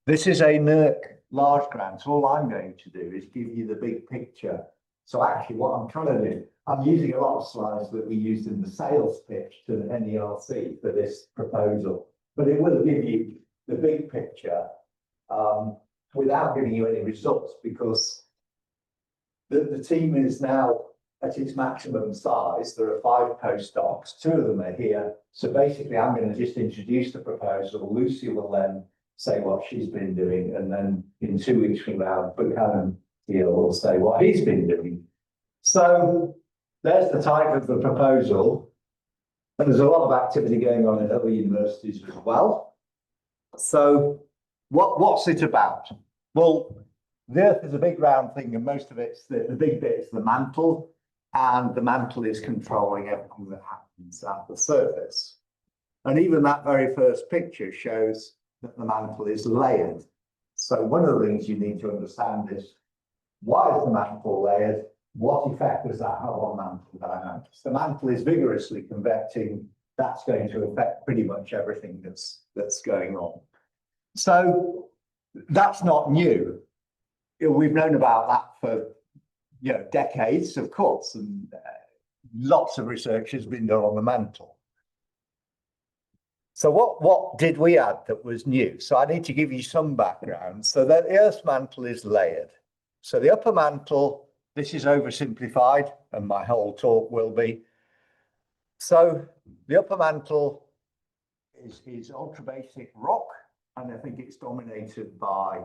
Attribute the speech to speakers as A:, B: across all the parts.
A: This is a NERC large grant. All I'm going to do is give you the big picture. So actually what I'm trying to do, I'm using a lot of slides that we used in the sales pitch to the NERC for this proposal, but it will give you the big picture without giving you any results, because the team is now at its maximum size. There are 5 postdocs, 2 of them are here. So basically I'm going to just introduce the proposal. Lucy will then say what she's been doing, and then in 2 weeks from now, Buchanan here will say what he's been doing. So there's the type of the proposal. And there's a lot of activity going on in other universities as well. So what's it about? Well, the Earth is a big round thing, and most of it's the big bit is the mantle, and the mantle is controlling everything that happens at the surface. And even that very first picture shows that the mantle is layered. So one of the things you need to understand is, why is the mantle layered? What effect does that have on mantle dynamics? The mantle is vigorously convecting. That's going to affect pretty much everything that's going on. So that's not new. We've known about that for decades, of course, and lots of research has been done on the mantle. So what did we add that was new? So I need to give you some background. So that the Earth's mantle is layered. So the upper mantle, this is oversimplified, and my whole talk will be. So the upper mantle is ultrabasic rock, and I think it's dominated by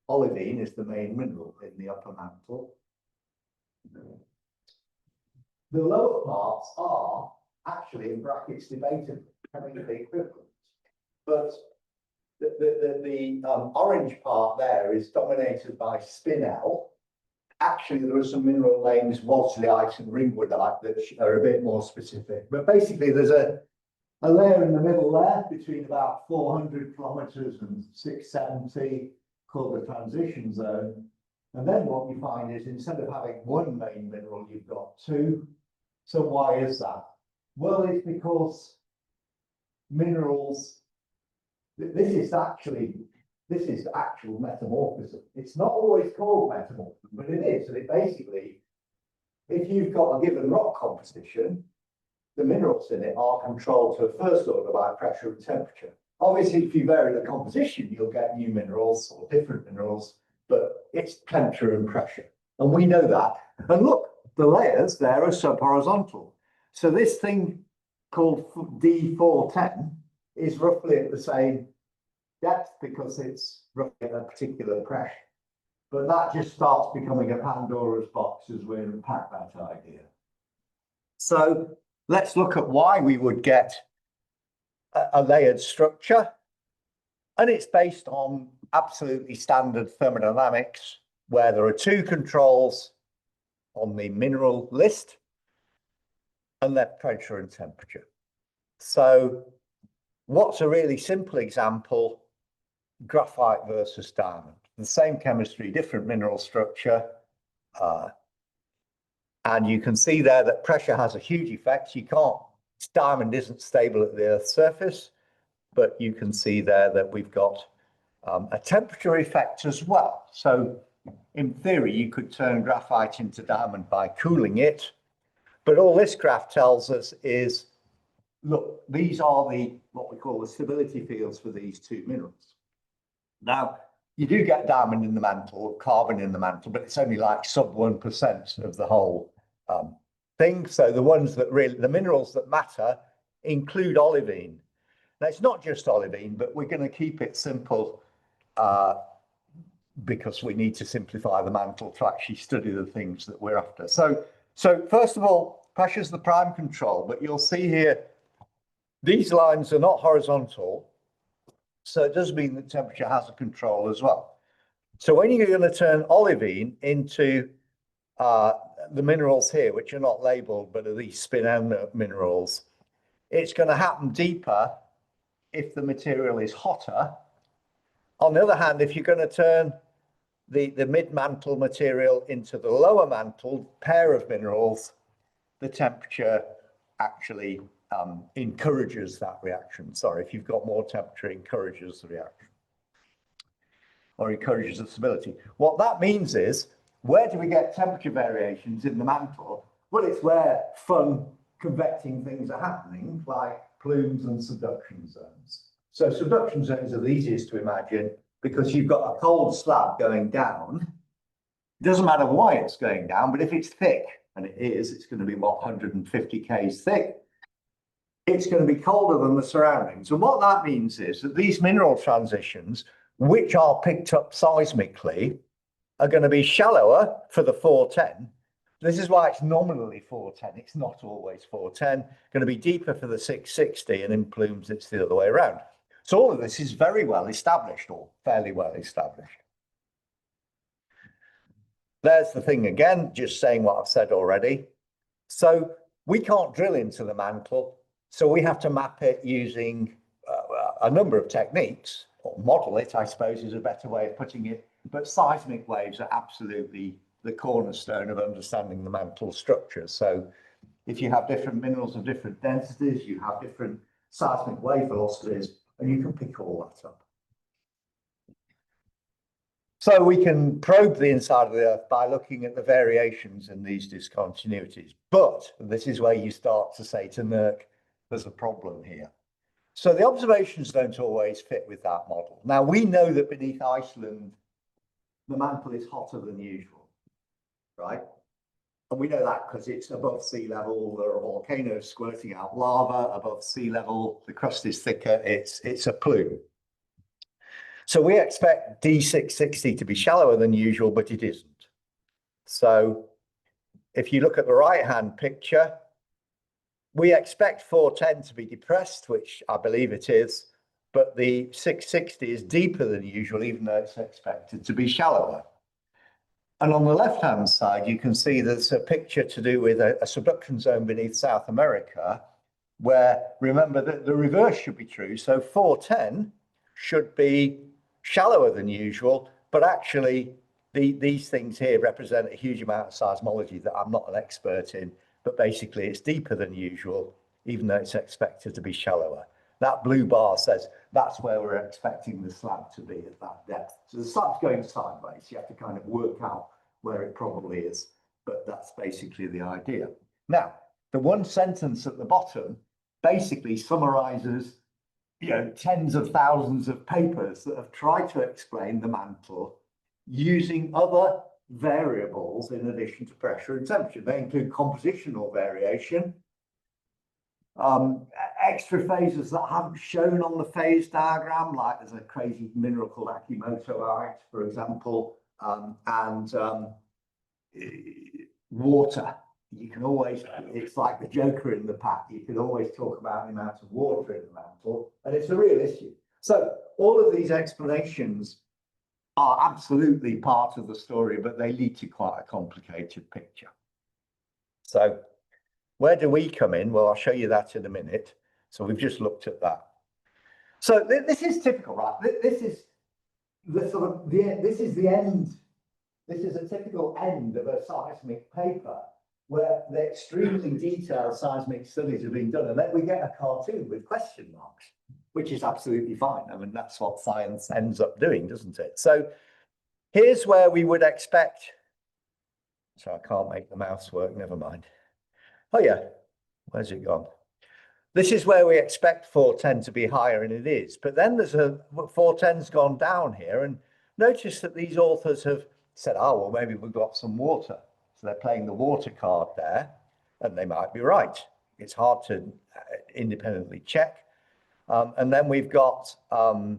A: olivine is the main mineral in the upper mantle. The lower parts are actually, in brackets, debated chemically equivalent, but the orange part there is dominated by spinel. Actually, there are some mineral names, wolselite and ringwoodite, that are a bit more specific. But basically, there's a layer in the middle there between about 400 kilometers and 670, called the transition zone. And then what you find is, instead of having one main mineral, you've got 2. So why is that? Well, it's because minerals, this is actual metamorphism. It's not always called metamorphism, but it is. And it basically, if you've got a given rock composition, the minerals in it are controlled to a first order by pressure and temperature. Obviously, if you vary the composition, you'll get new minerals or different minerals, but it's temperature and pressure. And we know that. And look, the layers there are subhorizontal. So this thing called D410 is roughly at the same depth because it's roughly at a particular pressure. But that just starts becoming a Pandora's box as we unpack that idea. So let's look at why we would get a layered structure. And it's based on absolutely standard thermodynamics, where there are 2 controls on the mineral list, and they're pressure and temperature. So what's a really simple example? Graphite versus diamond. The same chemistry, different mineral structure. And you can see there that pressure has a huge effect. Diamond isn't stable at the Earth's surface, but you can see there that we've got a temperature effect as well. So in theory, you could turn graphite into diamond by cooling it. But all this graph tells us is, look, these are what we call the stability fields for these 2 minerals. Now, you do get diamond in the mantle, carbon in the mantle, but it's only like sub 1% of the whole thing. So the minerals that matter include olivine. Now, it's not just olivine, but we're going to keep it simple because we need to simplify the mantle to actually study the things that we're after. So first of all, pressure is the prime control, but you'll see here, these lines are not horizontal. So it does mean that temperature has a control as well. So when you're going to turn olivine into the minerals here, which are not labeled, but are these spinel minerals, it's going to happen deeper if the material is hotter. On the other hand, if you're going to turn the mid-mantle material into the lower mantle pair of minerals, the temperature actually encourages that reaction. Sorry, if you've got more temperature, it encourages the reaction. or encourages the stability. What that means is, where do we get temperature variations in the mantle? Well, it's where fun convecting things are happening, like plumes and subduction zones. So subduction zones are the easiest to imagine because you've got a cold slab going down. It doesn't matter why it's going down, but if it's thick, and it is, it's going to be, what, 150 k's thick, it's going to be colder than the surroundings. And what that means is that these mineral transitions, which are picked up seismically, are going to be shallower for the 410. This is why it's nominally 410. It's not always 410. Going to be deeper for the 660, and in plumes, it's the other way around. So all of this is very well established, or fairly well established. There's the thing again, just saying what I've said already. So we can't drill into the mantle, so we have to map it using a number of techniques, or model it, I suppose, is a better way of putting it. But seismic waves are absolutely the cornerstone of understanding the mantle structure. So if you have different minerals of different densities, you have different seismic wave velocities, and you can pick all that up. So we can probe the inside of the Earth by looking at the variations in these discontinuities. But this is where you start to say to NERC, there's a problem here. So the observations don't always fit with that model. Now, we know that beneath Iceland, the mantle is hotter than usual, right? And we know that because it's above sea level, there are volcanoes squirting out lava above sea level, the crust is thicker, it's a plume. So we expect D660 to be shallower than usual, but it isn't. So if you look at the right-hand picture, we expect 410 to be depressed, which I believe it is, but the 660 is deeper than usual, even though it's expected to be shallower. And on the left-hand side, you can see there's a picture to do with a subduction zone beneath South America, where, remember, that the reverse should be true. So 410 should be shallower than usual, but actually these things here represent a huge amount of seismology that I'm not an expert in, but basically it's deeper than usual, even though it's expected to be shallower. That blue bar says that's where we're expecting the slab to be at that depth. So the slab's going sideways. You have to kind of work out where it probably is, but that's basically the idea. Now, the one sentence at the bottom basically summarizes, you know, tens of thousands of papers that have tried to explain the mantle using other variables in addition to pressure and temperature. They include compositional variation, extra phases that haven't shown on the phase diagram, like there's a crazy mineral called Akimotoite, for example, and water. You can always, it's like the Joker in the pack, you can always talk about the amount of water in the mantle, and it's a real issue. So all of these explanations are absolutely part of the story, but they lead to quite a complicated picture. So where do we come in? Well, I'll show you that in a minute. So we've just looked at that. So this is typical, right? This is the sort of this is the end. This is a typical end of a seismic paper where the extremely detailed seismic studies have been done, and then we get a cartoon with question marks, which is absolutely fine. I mean, that's what science ends up doing, doesn't it? So here's where we would expect. So I can't make the mouse work, never mind. Oh yeah, where's it gone? This is where we expect 410 to be higher, and it is. But then there's a 410's gone down here, and notice that these authors have said, oh, well, maybe we've got some water. So they're playing the water card there, and they might be right. It's hard to independently check. And then we've got a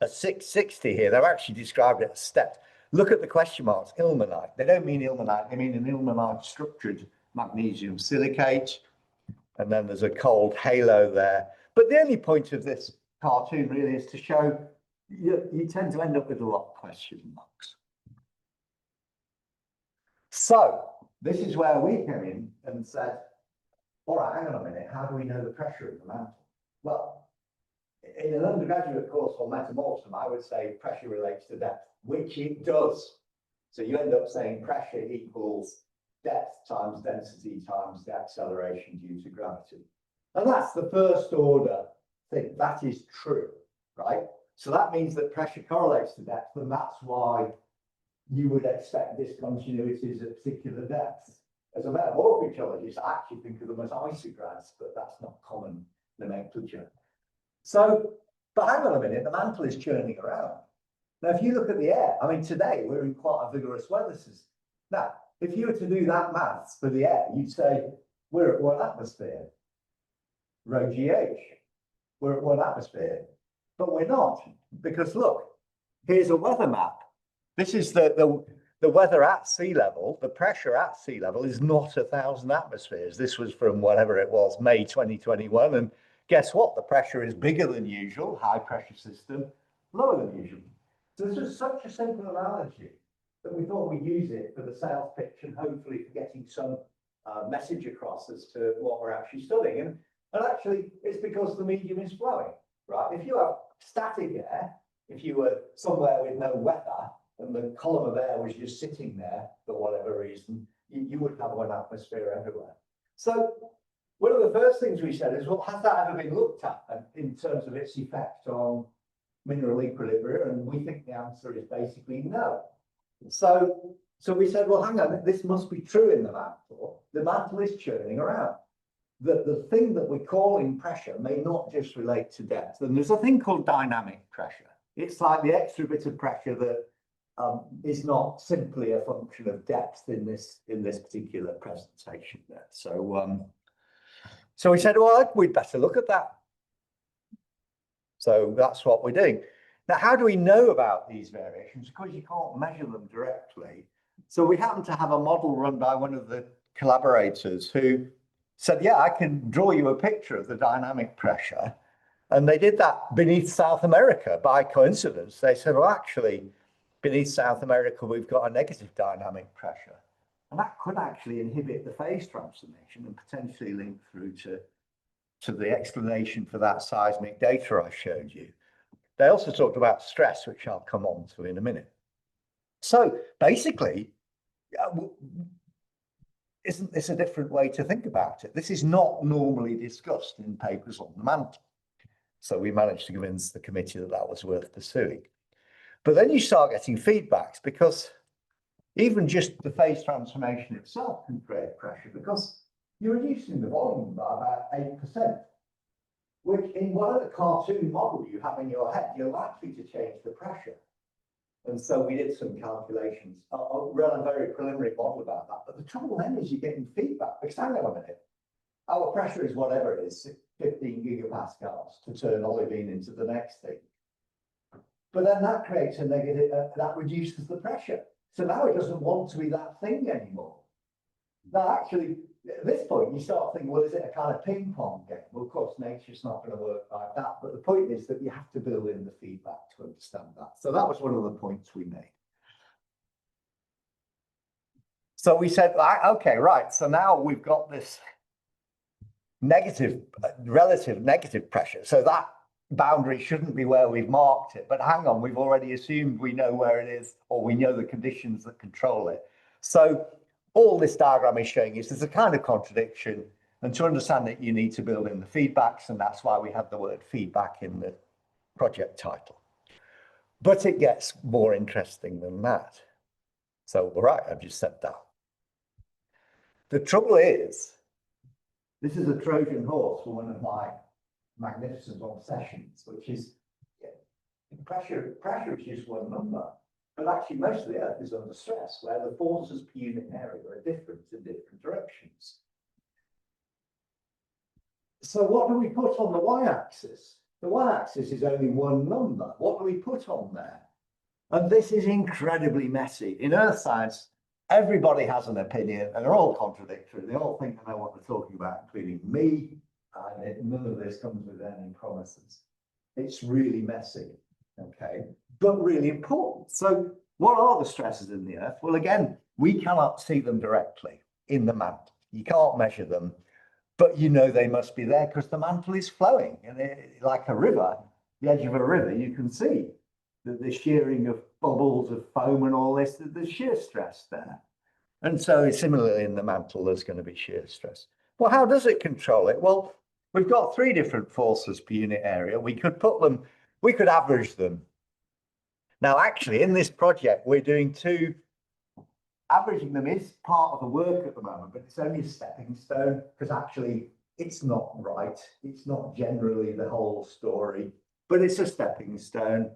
A: 660 here. They've actually described it as stepped. Look at the question marks, ilmenite. They don't mean ilmenite, they mean an ilmenite structured magnesium silicate. And then there's a cold halo there. But the only point of this cartoon really is to show you tend to end up with a lot of question marks. So this is where we came in and said, all right, hang on a minute, how do we know the pressure in the mantle? Well, in an undergraduate course on metamorphism, I would say pressure relates to depth, which it does. So you end up saying pressure equals depth times density times the acceleration due to gravity. And that's the first order thing. That is true, right? So that means that pressure correlates to depth, and that's why you would expect discontinuities at particular depths. As a metamorphic geologist, I actually think of them as isograds, but that's not common nomenclature. So, but hang on a minute, the mantle is churning around. Now, if you look at the air, I mean, today we're in quite a vigorous weather system. Now, if you were to do that maths for the air, you'd say we're at 1 atmosphere, rho GH. We're at 1 atmosphere, but we're not, because look, here's a weather map. This is the weather at sea level. The pressure at sea level is not 1,000 atmospheres. This was from whatever it was, May 2021. And guess what? The pressure is bigger than usual, high pressure system, lower than usual. So this is such a simple analogy that we thought we'd use it for the sales pitch and hopefully for getting some message across as to what we're actually studying. And actually, it's because the medium is flowing, right? If you have static air, if you were somewhere with no weather and the column of air was just sitting there for whatever reason, you would have 1 atmosphere everywhere. So one of the first things we said is, well, has that ever been looked at in terms of its effect on mineral equilibrium? And we think the answer is basically no. So we said, well, hang on, this must be true in the mantle. The mantle is churning around. The thing that we're calling pressure may not just relate to depth. And there's a thing called dynamic pressure. It's like the extra bit of pressure that is not simply a function of depth in this particular presentation there. So we said, well, we'd better look at that. So that's what we're doing. Now, how do we know about these variations? Because you can't measure them directly. So we happen to have a model run by one of the collaborators who said, yeah, I can draw you a picture of the dynamic pressure. And they did that beneath South America by coincidence. They said, well, actually, beneath South America, we've got a negative dynamic pressure. And that could actually inhibit the phase transformation and potentially link through to the explanation for that seismic data I showed you. They also talked about stress, which I'll come on to in a minute. So basically, isn't this a different way to think about it? This is not normally discussed in papers on the mantle. So we managed to convince the committee that that was worth pursuing. But then you start getting feedbacks, because even just the phase transformation itself can create pressure, because you're reducing the volume by about 8%, which in whatever cartoon model you have in your head, you're likely to change the pressure. And so we did some calculations. I'll run a very preliminary model about that. But the trouble then is you're getting feedback. Because hang on a minute, our pressure is whatever it is, 15 gigapascals to turn Olivine into the next thing. But then that creates a negative, that reduces the pressure. So now it doesn't want to be that thing anymore. Now, actually, at this point, you start thinking, well, is it a kind of ping pong game? Well, of course, nature's not going to work like that. But the point is that you have to build in the feedback to understand that. So that was one of the points we made. So we said, okay, right. So now we've got this negative, relative negative pressure. So that boundary shouldn't be where we've marked it. But hang on, we've already assumed we know where it is, or we know the conditions that control it. So all this diagram is showing is there's a kind of contradiction, and to understand it, you need to build in the feedbacks, and that's why we have the word feedback in the project title. But it gets more interesting than that. So, all right, I've just said that. The trouble is, this is a Trojan horse for one of my magnificent obsessions, which is pressure is just one number. But actually, most of the Earth is under stress, where the forces per unit area are different in different directions. So what do we put on the y-axis? The y-axis is only one number. What do we put on there? And this is incredibly messy. In earth science, everybody has an opinion, and they're all contradictory. They all think they know what they're talking about, including me. And none of this comes with any promises. It's really messy. Okay, but really important. So what are the stresses in the Earth? Well, again, we cannot see them directly in the mantle. You can't measure them, but you know they must be there because the mantle is flowing. And like a river, the edge of a river, you can see the shearing of bubbles of foam and all this, there's shear stress there. And so similarly in the mantle, there's going to be shear stress. Well, how does it control it? Well, we've got 3 different forces per unit area. We could put them we could average them. Now, actually, in this project, we're doing two. Averaging them is part of the work at the moment, but it's only a stepping stone because actually it's not right. It's not generally the whole story, but it's a stepping stone.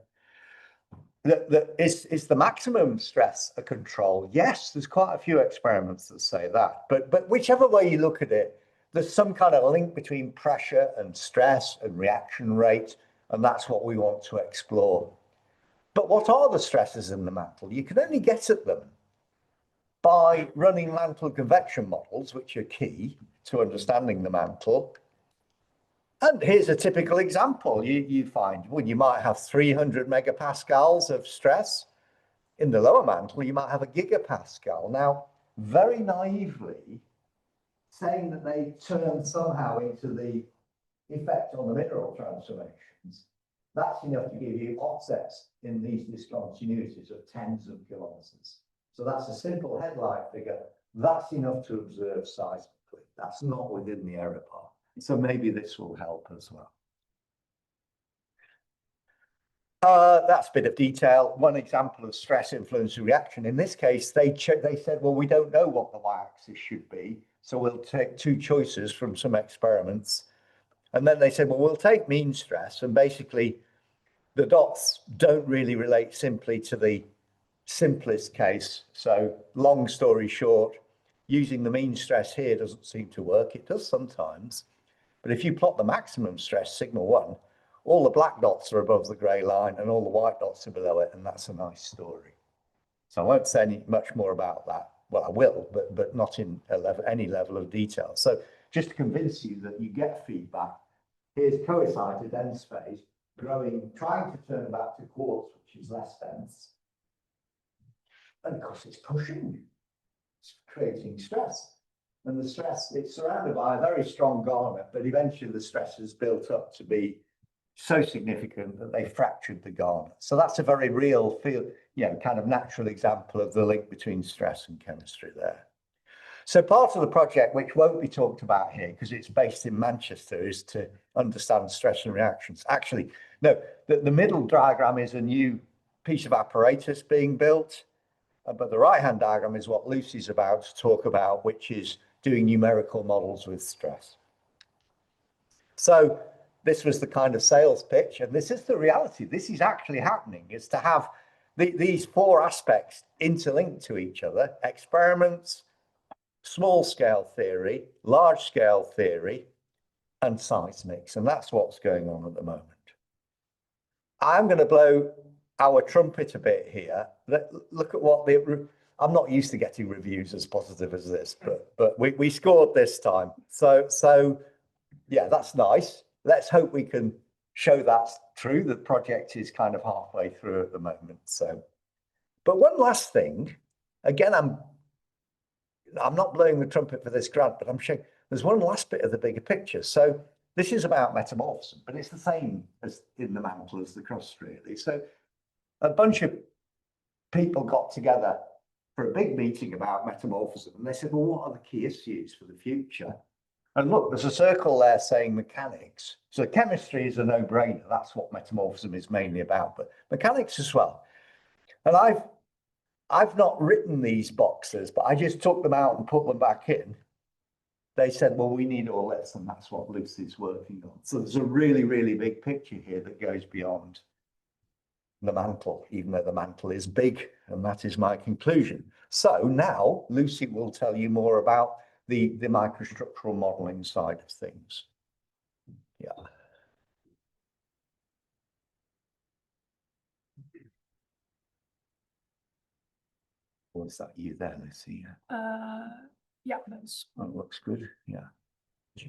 A: Is the maximum stress a control? Yes, there's quite a few experiments that say that, but whichever way you look at it, there's some kind of link between pressure and stress and reaction rate, and that's what we want to explore. But what are the stresses in the mantle? You can only get at them by running mantle convection models, which are key to understanding the mantle. And here's a typical example. You find, well, you might have 300 megapascals of stress. In the lower mantle, you might have a gigapascal. Now, very naively, saying that they turn somehow into the effect on the mineral transformations, that's enough to give you offsets in these discontinuities of tens of kilometers. So that's a simple headline figure. That's enough to observe seismically. That's not within the error bar. So maybe this will help as well. That's a bit of detail. One example of stress influence reaction. In this case, they said, well, we don't know what the y-axis should be, so we'll take two choices from some experiments. And then they said, well, we'll take mean stress, and basically the dots don't really relate simply to the simplest case. So long story short, using the mean stress here doesn't seem to work. It does sometimes, but if you plot the maximum stress, signal 1, all the black dots are above the grey line and all the white dots are below it, and that's a nice story. So I won't say much more about that. Well, I will, but not in any level of detail. So just to convince you that you get feedback, here's coexcited dense phase growing, trying to turn back to quartz, which is less dense. And of course, it's pushing, it's creating stress. And the stress, it's surrounded by a very strong garnet, but eventually the stress is built up to be so significant that they fractured the garnet. So that's a very real, kind of natural example of the link between stress and chemistry there. So part of the project, which won't be talked about here because it's based in Manchester, is to understand stress and reactions. Actually, no, the middle diagram is a new piece of apparatus being built. But the right-hand diagram is what Lucy's about to talk about, which is doing numerical models with stress. So this was the kind of sales pitch, and this is the reality. This is actually happening, is to have these four aspects interlinked to each other: experiments, small-scale theory, large-scale theory, and seismics. And that's what's going on at the moment. I'm going to blow our trumpet a bit here. Look at what I'm not used to getting reviews as positive as this, but we scored this time. So yeah, that's nice. Let's hope we can show that's true. The project is kind of halfway through at the moment. So, but one last thing, again, I'm not blowing the trumpet for this grant, but I'm showing there's one last bit of the bigger picture. So this is about metamorphism, but it's the same as in the mantle as the crust, really. So a bunch of people got together for a big meeting about metamorphism, and they said, well, what are the key issues for the future? And look, there's a circle there saying mechanics. So chemistry is a no-brainer. That's what metamorphism is mainly about, but mechanics as well. And I've not written these boxes, but I just took them out and put them back in. They said, well, we need all this, and that's what Lucy's working on. So there's a really, really big picture here that goes beyond the mantle, even though the mantle is big, and that is my conclusion. So now Lucy will tell you more about the microstructural modeling side of things. Yeah. Was that you there, Lucy?
B: Yeah, that's.
A: Oh, it looks good. Yeah.
B: Yeah.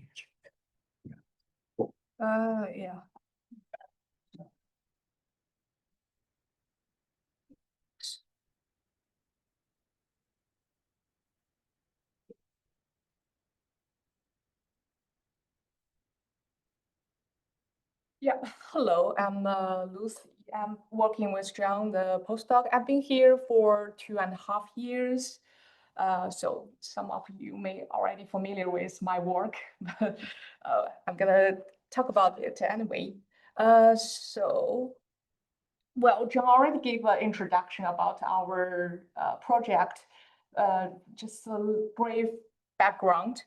B: Yeah, hello, I'm Lucy. I'm working with John, the postdoc. I've been here for 2.5 years. So some of you may already familiar with my work, but I'm gonna talk about it anyway. Well, John already gave an introduction about our project. Just a brief background.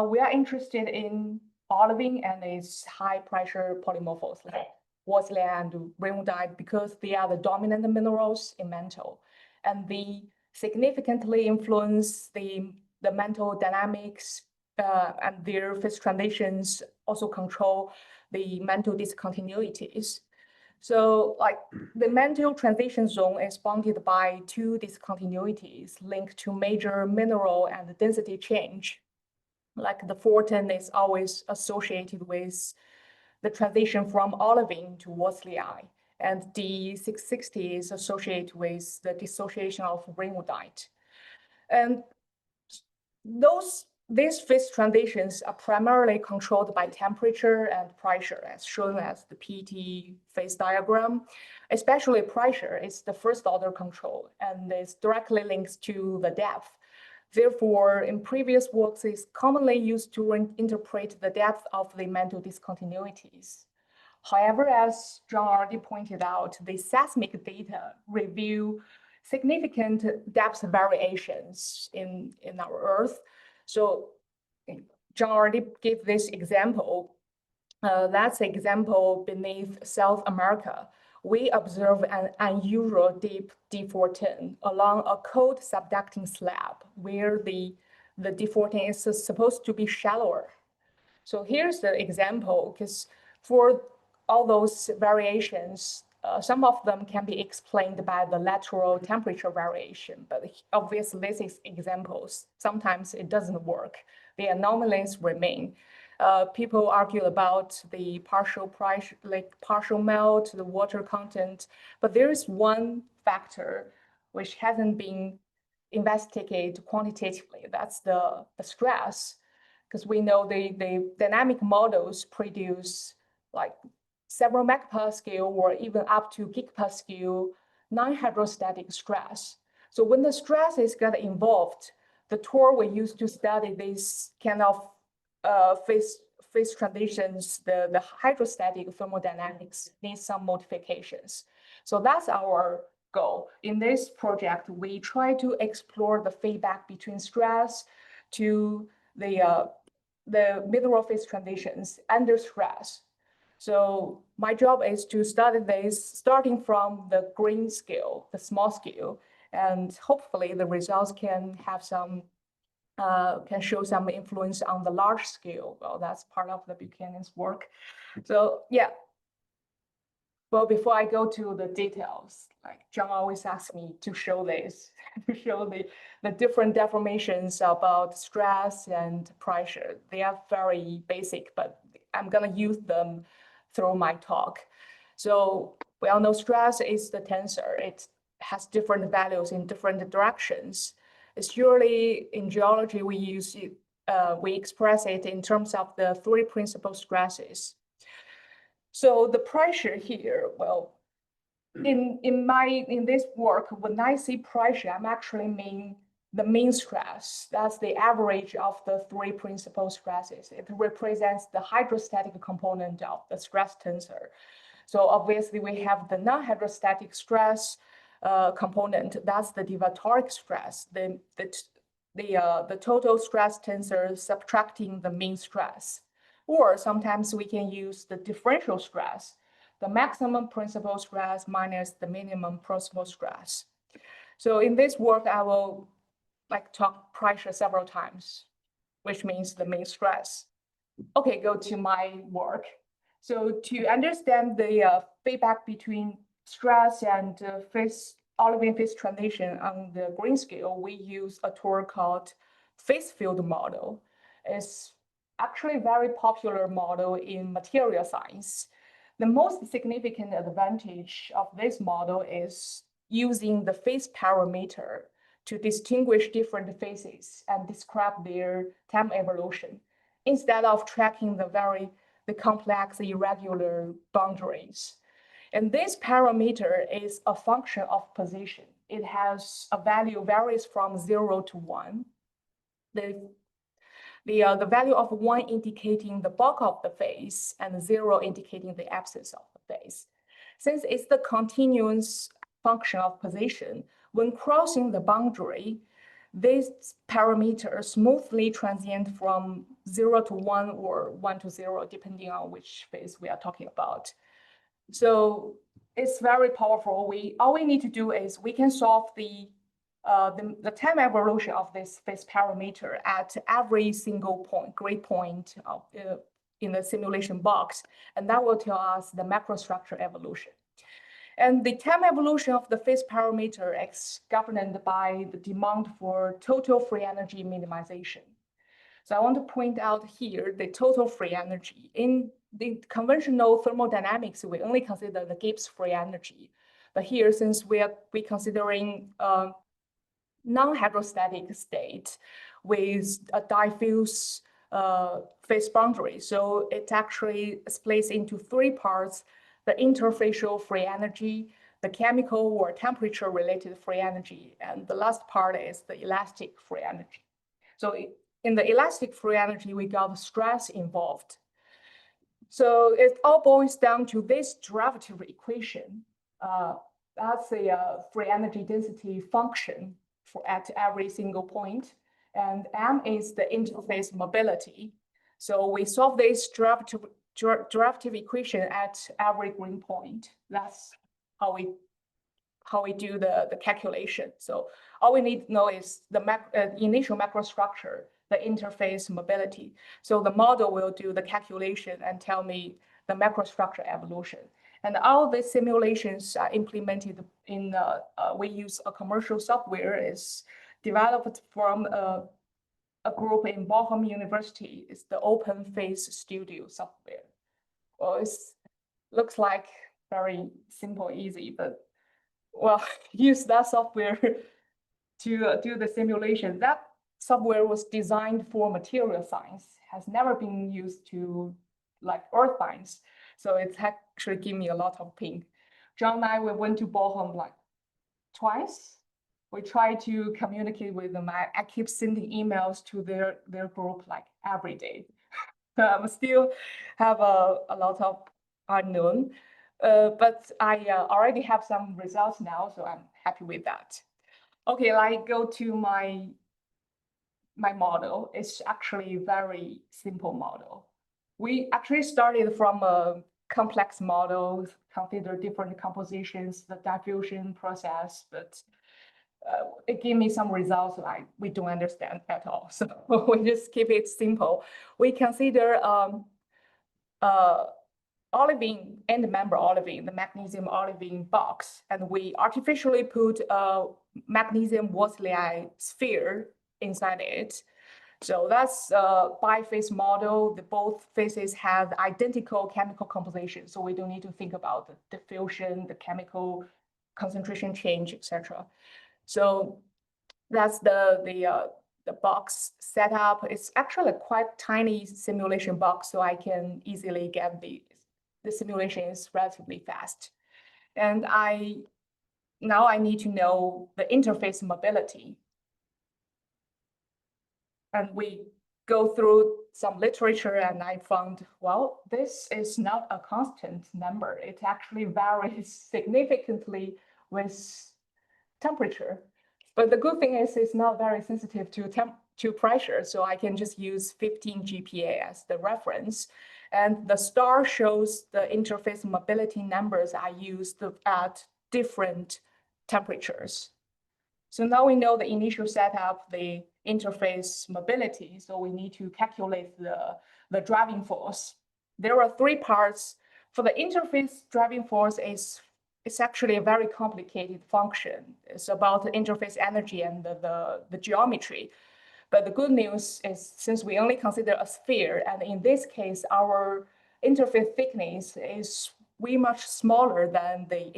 B: We are interested in olivine and its high pressure polymorphs like Worsley and remunite because they are the dominant minerals in mantle, and they significantly influence the mantle dynamics, and their phase transitions also control the mantle discontinuities. So like the mantle transition zone is bounded by two discontinuities linked to major mineral and density change. Like the 410 is always associated with the transition from olivine to Worsley, and the 660 is associated with the dissociation of remunite. And these phase transitions are primarily controlled by temperature and pressure, as shown as the PT phase diagram. Especially pressure is the first order control and is directly linked to the depth. Therefore, in previous works, it's commonly used to interpret the depth of the mantle discontinuities. However, as John already pointed out, the seismic data reveal significant depth variations in our Earth. So John already gave this example. That's an example beneath South America. We observe an unusual deep D410 along a cold subducting slab where the D410 is supposed to be shallower. So here's the example, because for all those variations, some of them can be explained by the lateral temperature variation, but obviously this is examples. Sometimes it doesn't work. The anomalies remain. People argue about the partial price, like partial melt, the water content, but there is one factor which hasn't been investigated quantitatively. That's the stress, because we know the dynamic models produce like several megapascal or even up to gigapascal non-hydrostatic stress. So when the stress is get involved, the tool we use to study this kind of phase transitions, the hydrostatic thermodynamics needs some modifications. So that's our goal. In this project, we try to explore the feedback between stress to the mineral phase transitions under stress. So my job is to study this starting from the grain scale, the small scale, and hopefully the results can have some can show some influence on the large scale. Well, that's part of the Buchanan's work. So yeah. Well, before I go to the details, like John always asks me to show this, to show the different deformations about stress and pressure. They are very basic, but I'm gonna use them through my talk. So we all know stress is the tensor. It has different values in different directions. It's usually in geology we use it, we express it in terms of the three principal stresses. So the pressure here, well, in this work, when I say pressure, I'm actually mean the mean stress. That's the average of the three principal stresses. It represents the hydrostatic component of the stress tensor. So obviously we have the non-hydrostatic stress component. That's the deviatoric stress. The total stress tensor subtracting the mean stress. Or sometimes we can use the differential stress, the maximum principal stress minus the minimum principal stress. So in this work, I will like talk pressure several times, which means the mean stress. Okay, go to my work. So to understand the feedback between stress and olivine phase transition on the grain scale, we use a tool called phase field model. It's actually a very popular model in material science. The most significant advantage of this model is using the phase parameter to distinguish different phases and describe their time evolution, instead of tracking the complex irregular boundaries. And this parameter is a function of position. It has a value varies from 0 to 1. The value of 1 indicating the bulk of the phase and 0 indicating the absence of the phase. Since it's the continuous function of position, when crossing the boundary, this parameter smoothly transient from 0 to 1 or 1 to 0, depending on which phase we are talking about. So it's very powerful. All we need to do is we can solve the time evolution of this phase parameter at every single point, grid point of, in the simulation box, and that will tell us the macrostructure evolution. And the time evolution of the phase parameter is governed by the demand for total free energy minimization. So I want to point out here the total free energy. In the conventional thermodynamics, we only consider the Gibbs free energy. But here, since we're considering non-hydrostatic state with a diffuse phase boundary, so it actually splits into 3 parts: the interfacial free energy, the chemical or temperature-related free energy, and the last part is the elastic free energy. So in the elastic free energy, we got stress involved. So it all boils down to this derivative equation. That's a free energy density function at every single point. And M is the interface mobility. So we solve this derivative equation at every green point. That's how we do the calculation. So all we need to know is the initial macrostructure, the interface mobility. So the model will do the calculation and tell me the macrostructure evolution. And all the simulations are implemented in, we use a commercial software. It's developed from a group in Bochum University. It's the Open Phase Studio software. Well, it looks like very simple, easy, but well, use that software to do the simulation. That software was designed for material science, has never been used to like earth science. So it's actually given me a lot of pain. John and I, we went to Bochum like twice. We try to communicate with them. I keep sending emails to their group like every day. I still have a lot of unknown, but I already have some results now, so I'm happy with that. Okay, I go to my model. It's actually a very simple model. We actually started from a complex model, consider different compositions, the diffusion process, but it gave me some results we don't understand at all. So we just keep it simple. We consider olivine, end member olivine, the magnesium olivine box, and we artificially put a magnesium Worsley sphere inside it. So that's a biphase model. Both phases have identical chemical composition, so we don't need to think about the diffusion, the chemical concentration change, etc. So that's the box setup. It's actually a quite tiny simulation box, so I can easily get the simulation is relatively fast. And now I need to know the interface mobility. And we go through some literature and I found, well, this is not a constant number. It actually varies significantly with temperature. But the good thing is it's not very sensitive to pressure. So I can just use 15 GPa as the reference. And the star shows the interface mobility numbers I used at different temperatures. So now we know the initial setup, the interface mobility. So we need to calculate the driving force. There are 3 parts. For the interface driving force, it's actually a very complicated function. It's about the interface energy and the geometry. But the good news is since we only consider a sphere, and in this case, our interface thickness is way much smaller than the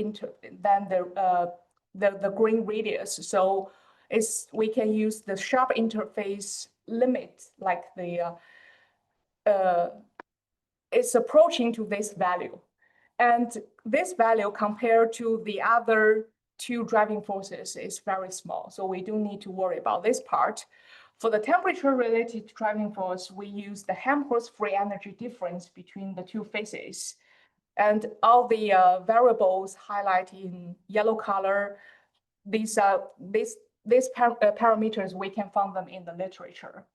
B: green radius. So we can use the sharp interface limit, like it's approaching to this value. And this value compared to the other 2 driving forces is very small. So we don't need to worry about this part. For the temperature-related driving force, we use the Helmholtz free energy difference between the two phases. And all the variables highlighted in yellow color, these parameters, we can find them in the literature.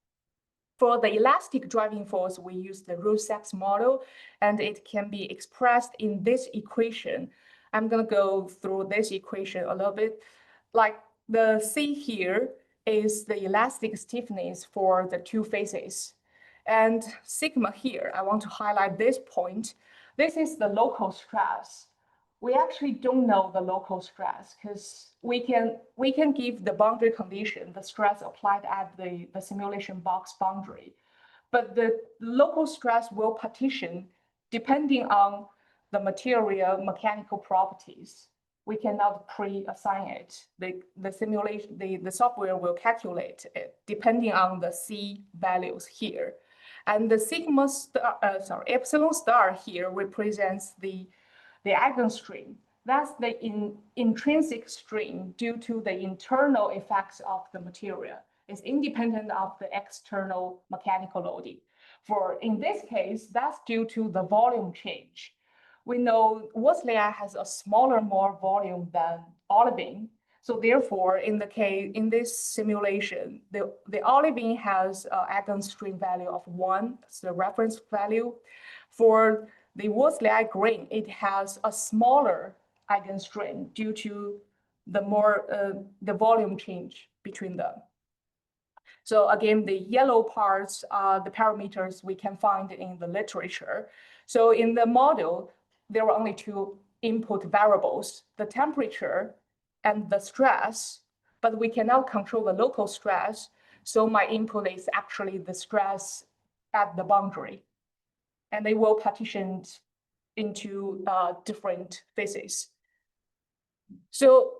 B: For the elastic driving force, we use the Rho-Sachs model, and it can be expressed in this equation. I'm going to go through this equation a little bit. Like the C here is the elastic stiffness for the two phases. And sigma here, I want to highlight this point. This is the local stress. We actually don't know the local stress because we can give the boundary condition, the stress applied at the simulation box boundary. But the local stress will partition depending on the material mechanical properties. We cannot pre-assign it. The simulation, the software will calculate it depending on the C values here. And the sigma star, epsilon star here represents the eigenstring. That's the intrinsic strain due to the internal effects of the material. It's independent of the external mechanical loading. For in this case, that's due to the volume change. We know Worsley has a smaller, more volume than Olivine. So therefore, in this simulation, the Olivine has an eigenstring value of 1, that's the reference value. For the Worsley grain, it has a smaller eigenstring due to the volume change between them. So again, the yellow parts are the parameters we can find in the literature. So in the model, there were only two input variables, the temperature and the stress, but we cannot control the local stress. So my input is actually the stress at the boundary. And they will partition into different phases. So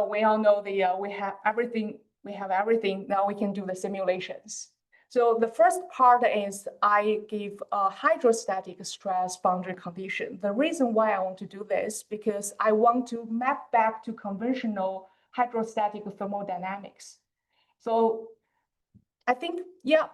B: we all know we have everything. Now we can do the simulations. So the first part is I give a hydrostatic stress boundary condition. The reason why I want to do this because I want to map back to conventional hydrostatic thermodynamics. So I think, yeah,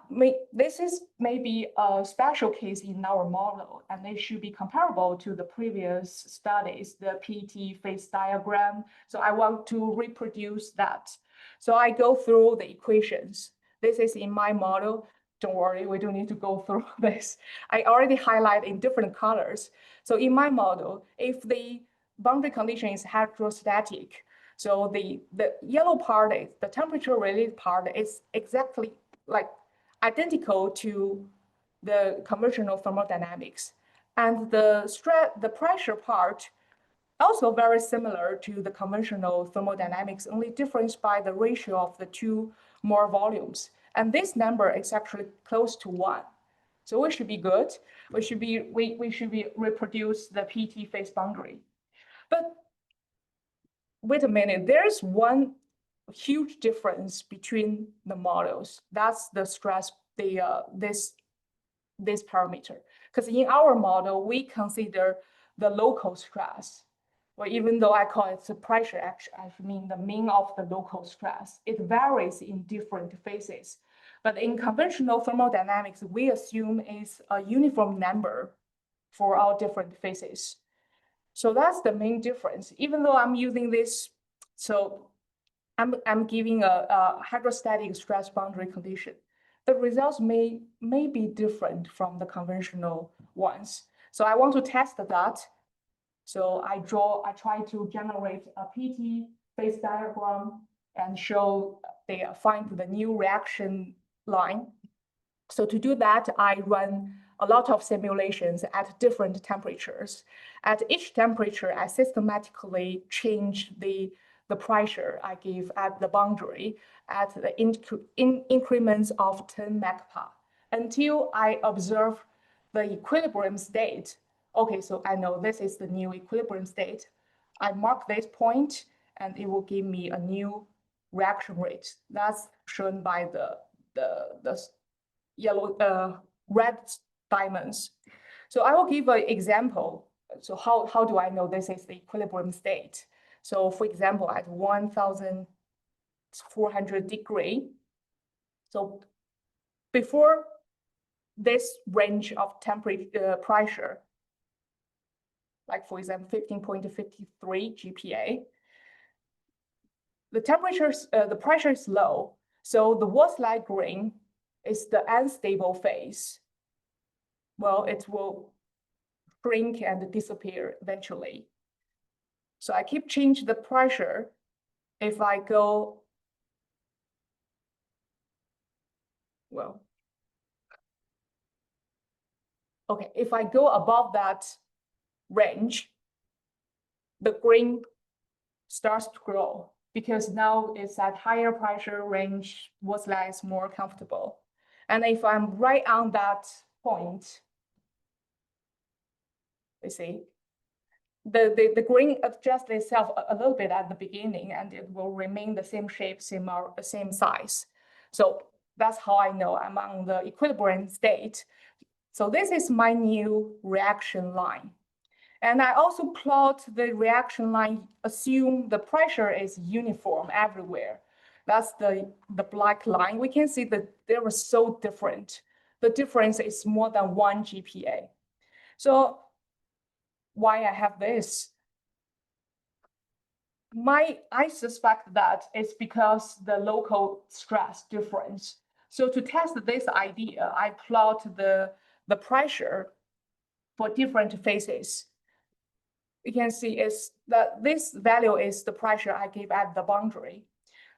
B: this is maybe a special case in our model, and it should be comparable to the previous studies, the PET phase diagram. So I want to reproduce that. So I go through the equations. This is in my model. Don't worry, we don't need to go through this. I already highlight in different colors. So in my model, if the boundary condition is hydrostatic, so the yellow part is the temperature-related part is exactly like identical to the conventional thermodynamics. And the pressure part also very similar to the conventional thermodynamics, only difference by the ratio of the two more volumes. And this number is actually close to 1. So we should be good. We should be reproduce the PET phase boundary. But wait a minute, there's one huge difference between the models. That's the stress, this parameter. Because in our model, we consider the local stress. Well, even though I call it the pressure, actually, I mean the mean of the local stress. It varies in different phases. But in conventional thermodynamics, we assume is a uniform number for all different phases. So that's the main difference. Even though I'm using this, so I'm giving a hydrostatic stress boundary condition, the results may be different from the conventional ones. So I want to test that. So I try to generate a PET phase diagram and find the new reaction line. So to do that, I run a lot of simulations at different temperatures. At each temperature, I systematically change the pressure I give at the boundary at the increments of 10 MPa until I observe the equilibrium state. Okay, so I know this is the new equilibrium state. I mark this point and it will give me a new reaction rate. That's shown by the yellow, red diamonds. So I will give an example. So how do I know this is the equilibrium state? So for example, at 1,400 degree, So before this range of temperature pressure, like for example, 15.53 GPa, the pressure is low. So the Wolff-like grain is the unstable phase. Well, it will shrink and disappear eventually. So I keep changing the pressure. If I go, well, okay, if I go above that range, the grain starts to grow because now it's at higher pressure range, Wolff-like is more comfortable. And if I'm right on that point, you see, the grain adjusts itself a little bit at the beginning, and it will remain the same shape, same size. So that's how I know I'm on the equilibrium state. So this is my new reaction line. And I also plot the reaction line, assume the pressure is uniform everywhere. That's the black line. We can see that they were so different. The difference is more than 1 GPa. So why I have this? I suspect that it's because the local stress difference. So to test this idea, I plot the pressure for different phases. You can see is that this value is the pressure I give at the boundary.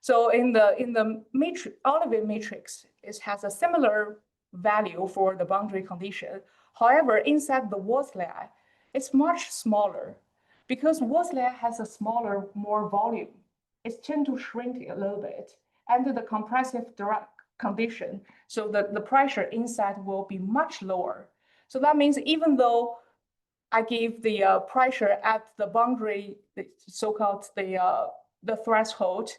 B: So in the matrix, Olivine matrix, it has a similar value for the boundary condition. However, inside the Wolff-like, it's much smaller because Wolff-like has a smaller, more volume. It's tend to shrink a little bit under the compressive direct condition. So the pressure inside will be much lower. So that means even though I give the pressure at the boundary, the so-called the threshold,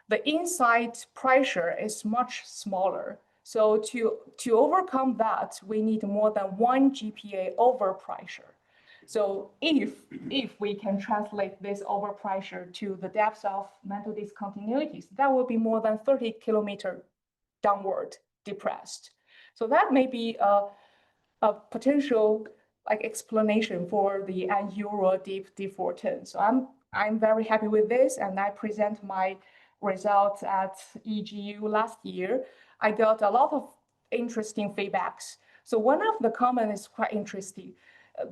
B: the inside pressure is much smaller. So to overcome that, we need more than 1 GPa overpressure. So if we can translate this overpressure to the depth of Mantle discontinuities, that would be more than 30 kilometers downward depressed. So that may be a potential like explanation for the unusual deep D410. So I'm very happy with this, and I present my results at EGU last year. I got a lot of interesting feedbacks. So one of the comments is quite interesting.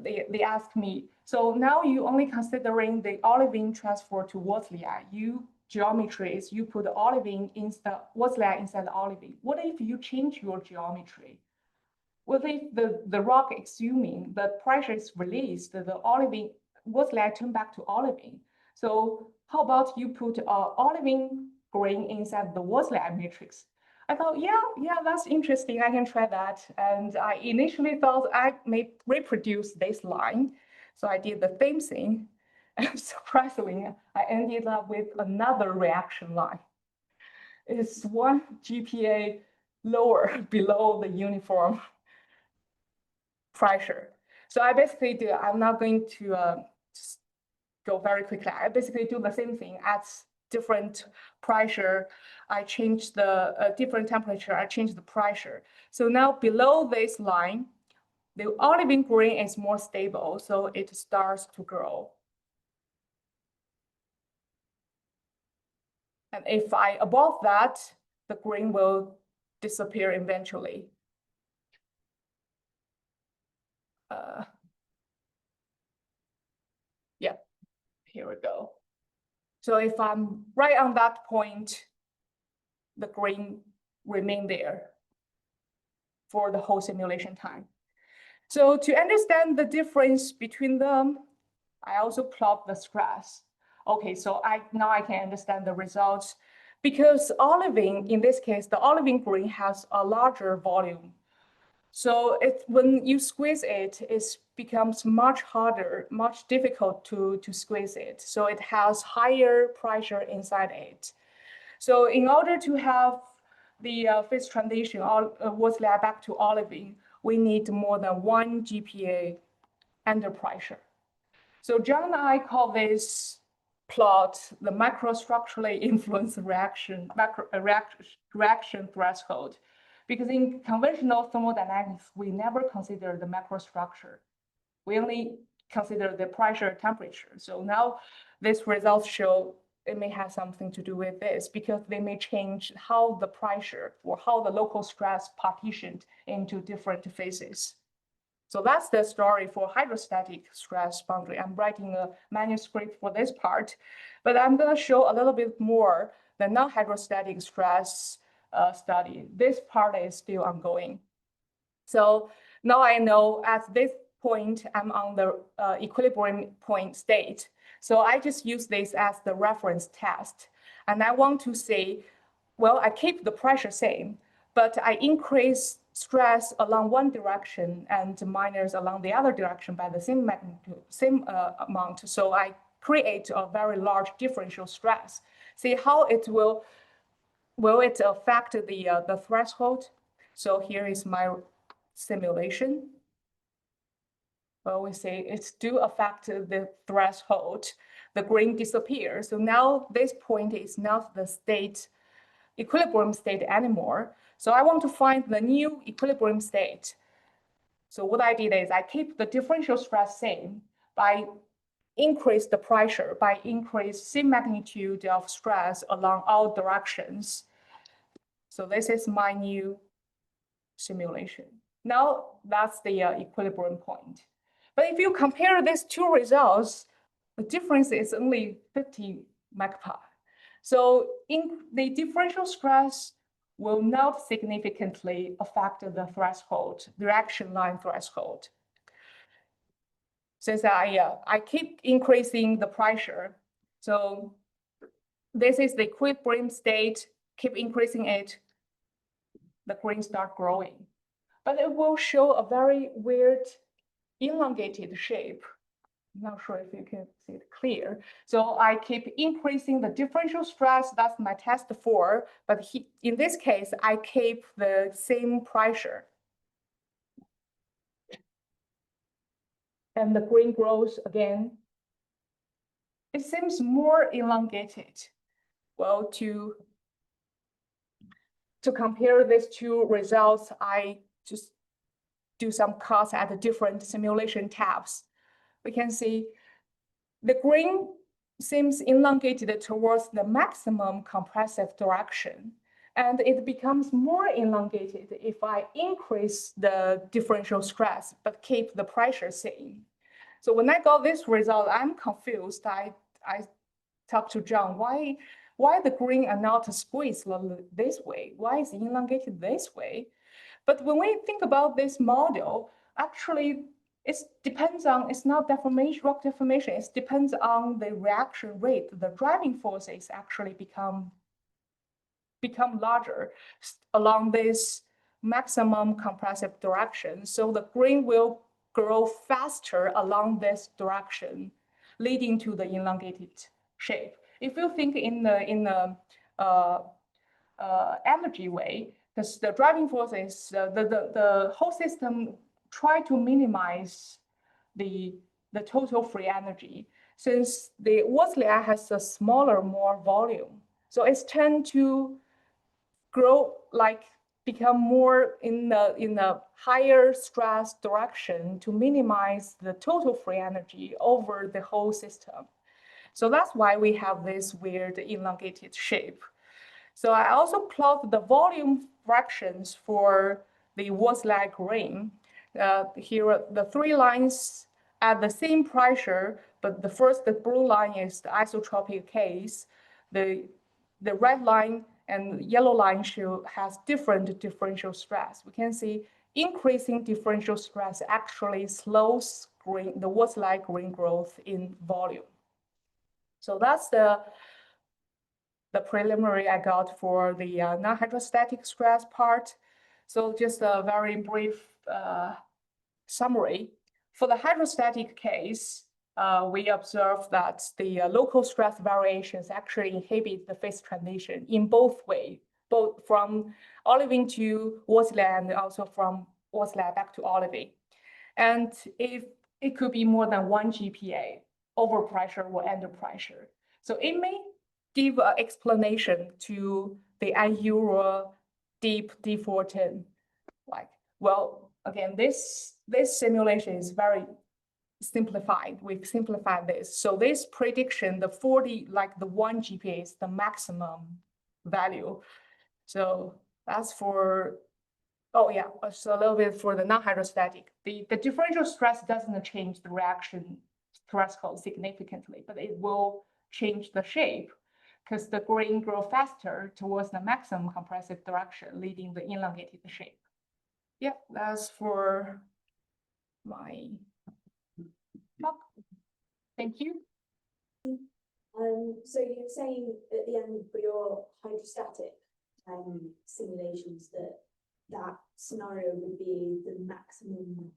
B: They asked me, so now you only considering the olivine transfer to Wolff-like. You geometry is you put the olivine inside Wolff-like inside the olivine. What if you change your geometry? Well, if the rock exhuming, the pressure is released, the olivine Wolff-like turn back to olivine. So how about you put olivine grain inside the Wolff-like matrix? I thought, yeah, that's interesting. I can try that. And I initially thought I may reproduce this line. So I did the same thing. And surprisingly, I ended up with another reaction line. It's 1 GPa lower below the uniform pressure. So I basically do, I'm not going to go very quickly. I basically do the same thing at different pressure. I change the different temperature, I change the pressure. So now below this line, the olivine grain is more stable, so it starts to grow. And if I above that, the grain will disappear eventually. Yeah, here we go. So if I'm right on that point, the grain remain there for the whole simulation time. So to understand the difference between them, I also plot the stress. Okay, so now I can understand the results because olivine, in this case, the olivine grain has a larger volume. So when you squeeze it, it becomes much harder, much difficult to squeeze it. So it has higher pressure inside it. So in order to have the phase transition Wolff-like back to olivine, we need more than 1 GPa under pressure. So John and I call this plot the microstructurally influenced reaction threshold. Because in conventional thermodynamics, we never consider the macrostructure. We only consider the pressure, temperature. So now these results show it may have something to do with this because they may change how the pressure or how the local stress partitioned into different phases. So that's the story for hydrostatic stress boundary. I'm writing a manuscript for this part, but I'm going to show a little bit more the non-hydrostatic stress study. This part is still ongoing. So now I know at this point, I'm on the equilibrium point state. So I just use this as the reference test. And I want to say, well, I keep the pressure same, but I increase stress along one direction and minus along the other direction by the same magnitude, same amount. So I create a very large differential stress. See how it will it affect the threshold? So here is my simulation. Well, we say it do affect the threshold. The green disappears. So now this point is not the state, equilibrium state anymore. So I want to find the new equilibrium state. So what I did is I keep the differential stress same by increase the pressure, by increase same magnitude of stress along all directions. So this is my new simulation. Now that's the equilibrium point. But if you compare these two results, the difference is only 50 MPa. So in the differential stress will not significantly affect the threshold, the reaction line threshold. Since I keep increasing the pressure, so this is the equilibrium state, keep increasing it, the green start growing. But it will show a very weird elongated shape. I'm not sure if you can see it clear. So I keep increasing the differential stress. That's my test for. But in this case, I keep the same pressure. And the green grows again. It seems more elongated. Well, to compare these two results, I just do some cuts at the different simulation tabs. We can see the green seems elongated towards the maximum compressive direction, and it becomes more elongated if I increase the differential stress but keep the pressure same. So when I got this result, I'm confused. I talked to John, why the green are not squeezed this way? Why is it elongated this way? But when we think about this model, actually, it depends on, it's not deformation, rock deformation, it depends on the reaction rate. The driving forces actually become larger along this maximum compressive direction. So the grain will grow faster along this direction, leading to the elongated shape. If you think in the energy way, because the driving force is the whole system try to minimize the total free energy, since the Worsley has a smaller, more volume. So it's tend to grow, like become more in the higher stress direction to minimize the total free energy over the whole system. So that's why we have this weird elongated shape. So I also plot the volume fractions for the Worsley ring. Here are the three lines at the same pressure, but the blue line is the isotropic case. The red line and yellow line has different differential stress. We can see increasing differential stress actually slows the Worsley green growth in volume. So that's the preliminary I got for the non-hydrostatic stress part. So just a very brief summary. For the hydrostatic case, we observed that the local stress variations actually inhibit the phase transition in both ways, both from olivine to Worsley and also from Worsley back to olivine. And if it could be more than 1 GPa, over pressure or under pressure. So it may give an explanation to the Euro deep D410. Like, well, again, this simulation is very simplified. We've simplified this. So this prediction, the 40, like the 1 GPa is the maximum value. So that's for, oh yeah, so a little bit for the non-hydrostatic. The differential stress doesn't change the reaction threshold significantly, but it will change the shape because the grain grow faster towards the maximum compressive direction, leading the elongated shape. Yeah, that's for my talk. Thank you.
C: So you were saying at the end for your hydrostatic simulations that scenario would be the maximum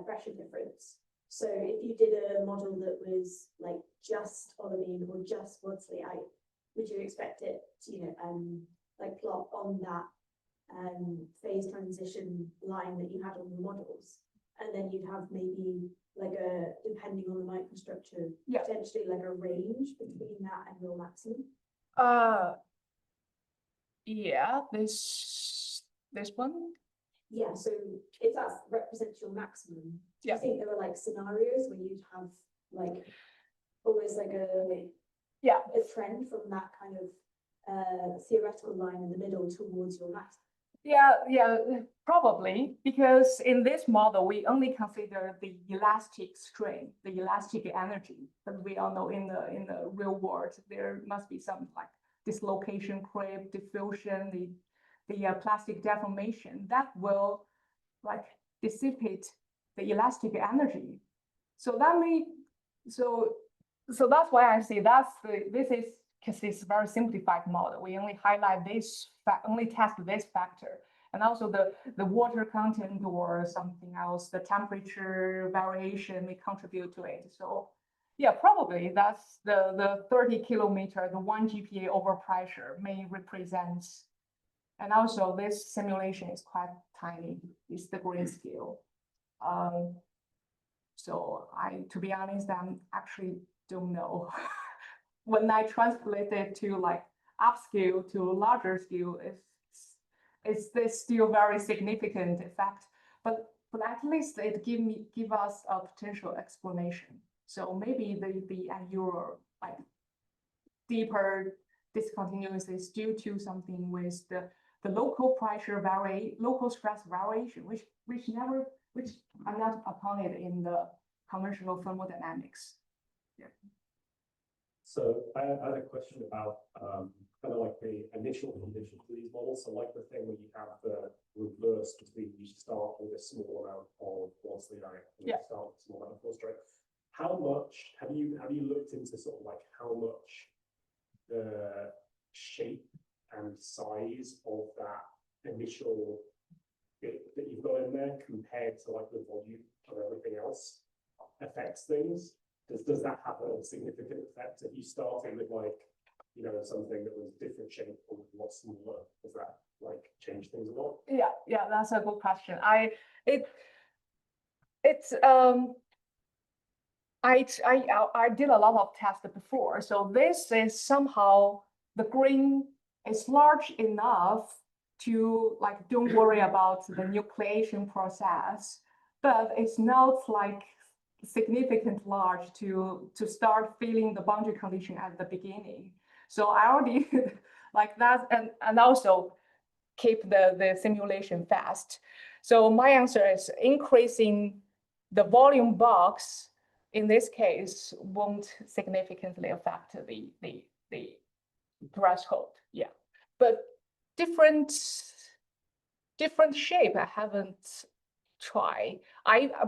C: pressure difference. So if you did a model that was like just Olivine or just Wadsley out, would you expect it to, like plot on that phase transition line that you had on the models? And then you'd have maybe like a, depending on the microstructure,
B: Yeah.
C: potentially like a range between that and your maximum?
B: Yeah, this one.
C: Yeah, so if that represents your maximum, do
B: Yeah.
C: you think there are like scenarios where you'd have like almost like a
B: Yeah.
C: trend from that kind of theoretical line in the middle towards your maximum?
B: Yeah, probably, because in this model, we only consider the elastic strain, the elastic energy. But we all know in the real world, there must be some like dislocation, creep, diffusion, the plastic deformation that will like dissipate the elastic energy. So that may, so that's why I say this is because it's a very simplified model. We only highlight this, only test this factor. And also the water content or something else, the temperature variation may contribute to it. So yeah, probably that's the 30 kilometer, the 1 GPa over pressure may represent. And also this simulation is quite tiny. It's the grain scale. So to be honest, I'm actually don't know. When I translate it to like upscale to larger scale, is this still very significant effect? But at least it give us a potential explanation. So maybe the Euro like deeper discontinuities due to something with the local pressure local stress variation, which are not accounted in the conventional thermodynamics. Yeah.
D: So I had a question about kind of like the initial conditions for these models. So like the thing where you have the reverse between you start with a small amount of Wadsley and you start with a small amount of force stroke. How much have you looked into sort of like how much the shape and size of that initial bit that you've got in there compared to like the volume of everything else affects things? Does that have a significant effect? If you started with like, something that was different shape or a lot smaller, does that like change things a lot?
B: Yeah, that's a good question. I did a lot of tests before. So this is somehow the grain is large enough to like, don't worry about the nucleation process, but it's not like significant large to start feeling the boundary condition at the beginning. So I already like that, and also keep the simulation fast. So my answer is increasing the volume box in this case won't significantly affect the threshold. Yeah, but different shape I haven't tried.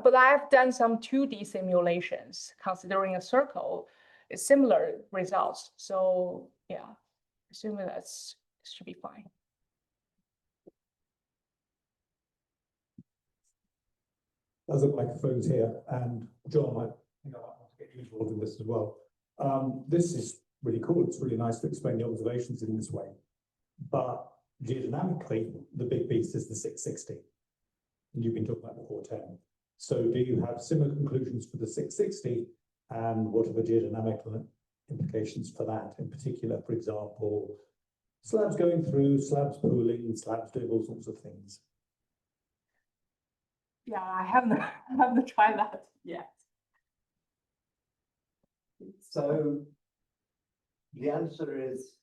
B: But I've done some 2D simulations considering a circle, similar results. So yeah, assuming that's should be fine.
E: There's a microphones here, and John, I think I might want to get you involved in this as well. This is really cool. It's really nice to explain the observations in this way. But geodynamically, the big piece is the 660. And you've been talking about the 410. So do you have similar conclusions for the 660? And what are the geodynamic implications for that in particular. For example, slabs going through, slabs pooling, slabs doing all sorts of things.
B: Yeah, I haven't, haven't tried that yet.
A: So the answer is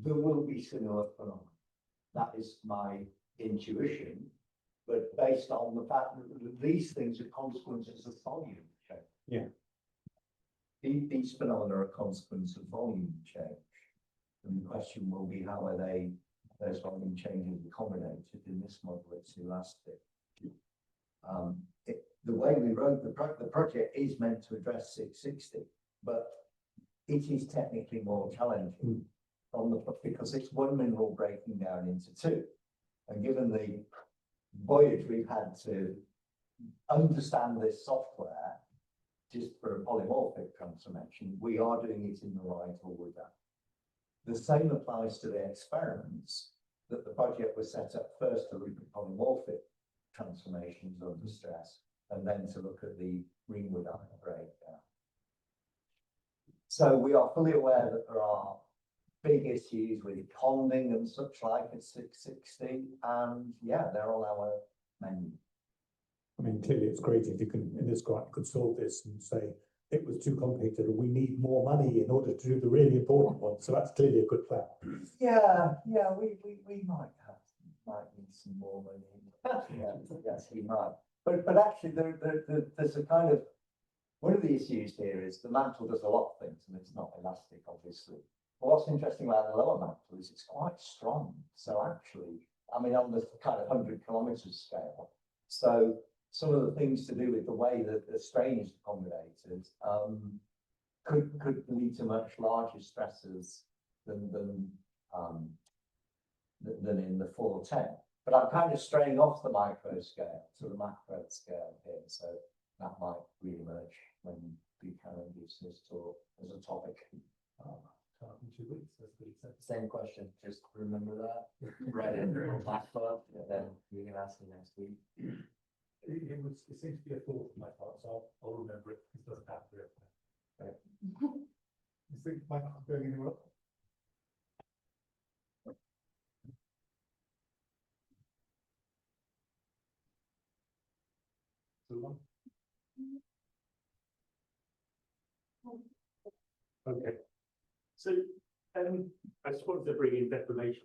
A: there will be similar phenomena. That is my intuition, but based on the fact that these things are consequences of volume change.
E: Yeah.
A: These phenomena are a consequence of volume change. And the question will be, how are those volume changes accommodated in this model? It's elastic. The way we wrote the project is meant to address 660, but it is technically more challenging because it's one mineral breaking down into two. And given the voyage we've had to understand this software, just for a polymorphic transformation, we are doing it in the right order. The same applies to the experiments that the project was set up first to look at polymorphic transformations under stress, and then to look at the Ringwood ion breakdown. So we are fully aware that there are big issues with ponding and such like at 660, and yeah, they're on our menu.
E: I mean, clearly it's great if you can, in this grant, you could solve this and say it was too complicated and we need more money in order to do the really important one. So that's clearly a good plan.
A: Yeah, we might need some more money. Yeah, yes, we might. But actually, there's a kind of, one of the issues here is the mantle does a lot of things and it's not elastic, obviously. But what's interesting about the lower mantle is it's quite strong. So actually, I mean, on the kind of 100 kilometers scale, so some of the things to do with the way that the strain is accommodated could lead to much larger stresses than in the 410. But I'm kind of straying off the micro scale to the macro scale here, so that might re-emerge when Buchanan gives his talk as a topic.
F: In 2 weeks, that's what he said. Same question, just remember that, write it in black book, and then you can ask me next week.
E: It seems to be a thought on my part, so I'll remember it. It doesn't have to be. Right. You think might not be going anywhere?
G: Okay, so I just wanted to bring in deformation.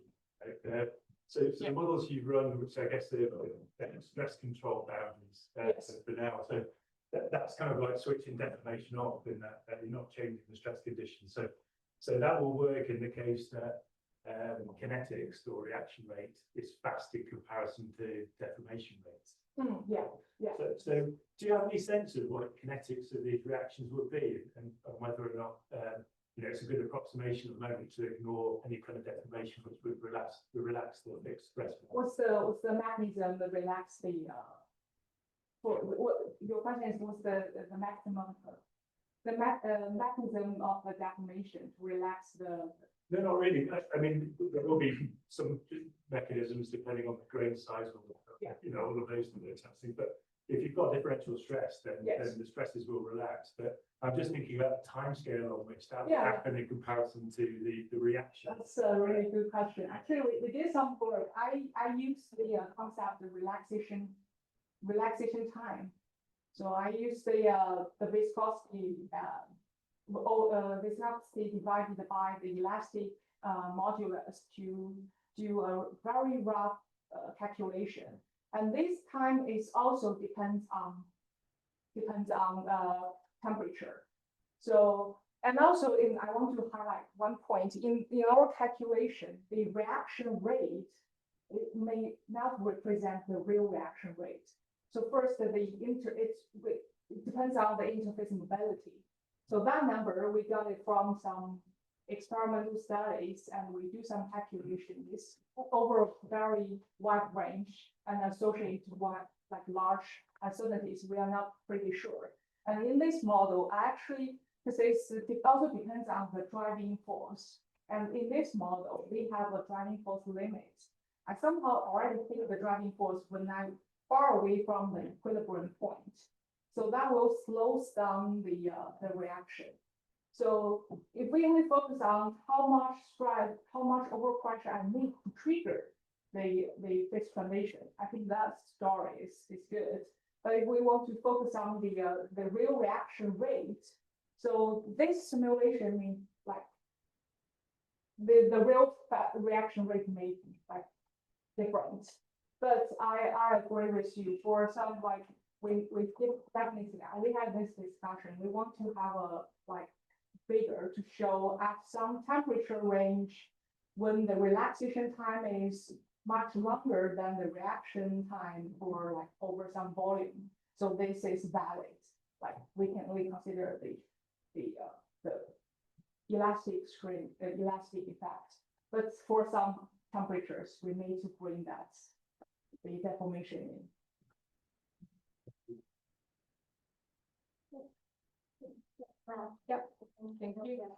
G: So the models you've run, which I guess are stress control boundaries for now. So that's kind of like switching deformation off in that you're not changing the stress conditions. So that will work in the case that kinetics or reaction rate is fast in comparison to deformation rates.
B: Yeah.
G: So do you have any sense of what kinetics of these reactions would be, and whether or not it's a good approximation at the moment to ignore any kind of deformation which would relax the fixed stress?
B: What's the mechanism that relax the what your question is, what's the maximum mechanism of the deformation to relax the?
G: No, not really. I mean, there will be some mechanisms depending on the grain size or all of those things. But if you've got differential stress, then the stresses will relax. But I'm just thinking about the time scale on which that will happen in comparison to the reaction.
B: That's a really good question. Actually, we did some work. I used the concept of relaxation time. So I use the viscosity viscosity divided by the elastic modulus to do a very rough calculation. And this time is also depends on temperature. So, and also I want to highlight one point in our calculation, the reaction rate, it may not represent the real reaction rate. So first, it depends on the interface mobility. So that number, we got it from some experimental studies, and we do some calculations over a very wide range and associated with like large uncertainties. We are not pretty sure. And in this model, actually, it also depends on the driving force. And in this model, we have a driving force limit. I somehow already think the driving force when I'm far away from the equilibrium point. So that will slow down the reaction. So if we only focus on how much stress, how much overpressure I need to trigger the fixed foundation, I think that story is good. But if we want to focus on the real reaction rate, so this simulation means like the real reaction rate may be like different. But I agree with you for some like we definitely we had this discussion. We want to have a like figure to show at some temperature range when the relaxation time is much longer than the reaction time for like over some volume. So this is valid. Like we can consider the elastic strain, elastic effect. But for some temperatures, we need to bring that the deformation in. Yep. Thank you.